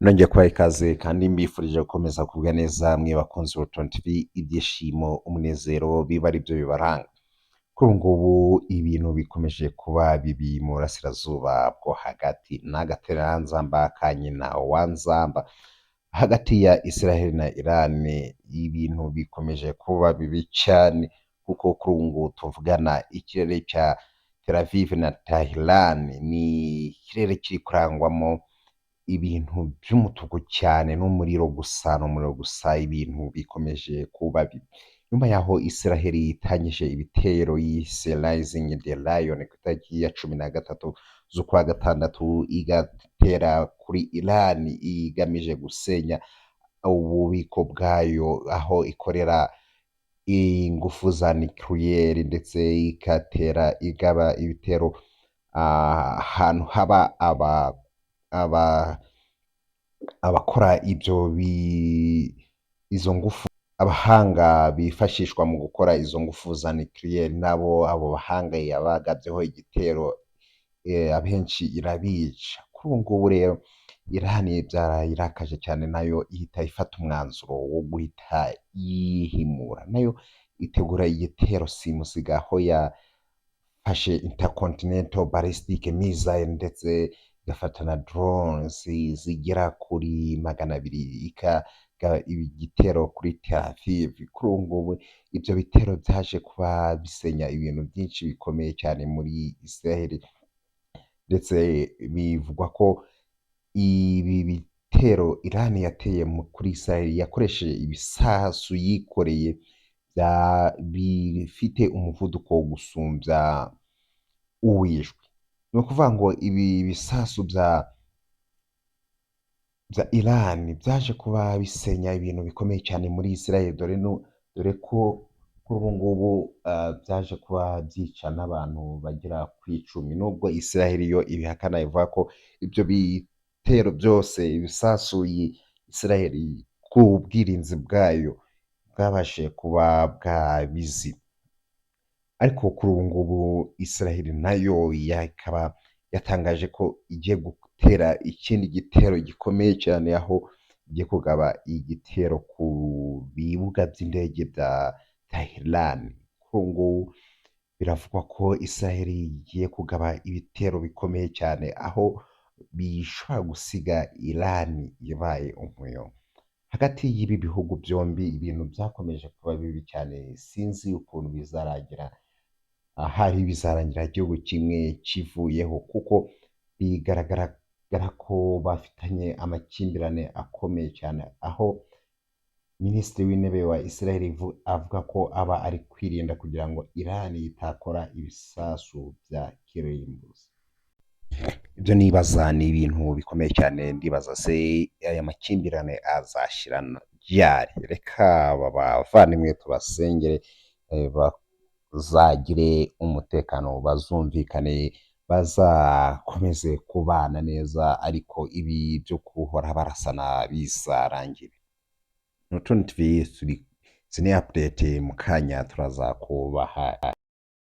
Nongeye kubaha ikaze kandi mbifurije gukomeza kugubwa neza mwe bakunzi ba Roton TV, ibyishimo, umunezero biba ari byo bibaranga. Kuri ubu ngubu ibintu bikomeje kuba bibi mu burasirazuba bwo hagati, n'agatereranzamba ka nyina wa nzamba hagati ya Israel na Iran. Ibintu bikomeje kuba bibi cyane kuko kuri ubu ngubu tuvugana ikirere cya Tel Aviv na Tehran ni ikirere kiri kurangwamo ibintu by'umutuku cyane n'umuriro gusa, n'umuriro gusa. Ibintu bikomeje kuba bibi nyuma yaho Israel itangije ibitero yise Rising the Lion ku itariki ya 13 z'ukwa gatandatu, igatera kuri Iran igamije gusenya ububiko bwayo aho ikorera ingufu za nucleaire, ndetse igaba ibitero ahantu haba abakora izo ngufu, abahanga bifashishwa mu gukora izo ngufu za nucleaire. Abo bahanga yabagabyeho igitero, abenshi irabica. Kuri ubu ngubu rero Iran byarayirakaje cyane, nayo ihita ifata umwanzuro wo guhita yihimura, nayo itegura igitero simusiga aho yafashe intercontinental ballistic missile, ndetse igafata na drones zigera kuri 200 ikagaba igitero kuri Tel Aviv. Kuri ubu ngubu ibyo bitero byaje kuba bisenya ibintu byinshi bikomeye cyane muri Israel, ndetse bivugwa ko ibi bitero Iran yateye kuri Israel yakoresheje ibisasu yikoreye bifite umuvuduko wo gusumbya uwishwe. Ni ukuvuga ngo ibi bisasu bya Iran byaje kuba bisenya ibintu bikomeye cyane muri Israel, dore ko kuri ubu ngubu byaje kuba byica n'abantu bagera ku 10, nubwo Israel yo ibihakana ivuga ko ibyo bitero byose ibisasu Israel ku bwirinzi bwayo bwabashe kuba bwabizima. Ariko kuri ubu ngubu Israel nayo yakaba yatangaje ko igiye gutera ikindi gitero gikomeye cyane, aho igiye kugaba igitero ku bibuga by'indege bya Tehran. Kuri ubu ngubu biravugwa ko Israel igiye kugaba ibitero bikomeye cyane, aho bishobora gusiga Iran ibaye umuyonga. Hagati y'ibi bihugu byombi ibintu byakomeje kuba bibi cyane, sinzi ukuntu bizarangira. Ahari bizarangira igihugu kimwe kivuyeho, kuko bigaragara ko bafitanye amakimbirane akomeye cyane, aho minisitiri w'intebe wa Israel avuga ko aba ari kwirinda kugira ngo Iran itakora ibisasu bya kirimbuzi. Ibyo nibaza ni ibintu bikomeye cyane, ndibaza se aya makimbirane azashirana ryari? Reka bavandimwe tubasengere bazagire umutekano, bazumvikane, bazakomeze kubana neza, ariko ibi byo guhora barasana bizarangire. Roton TV turi update mu kanya turaza kubaha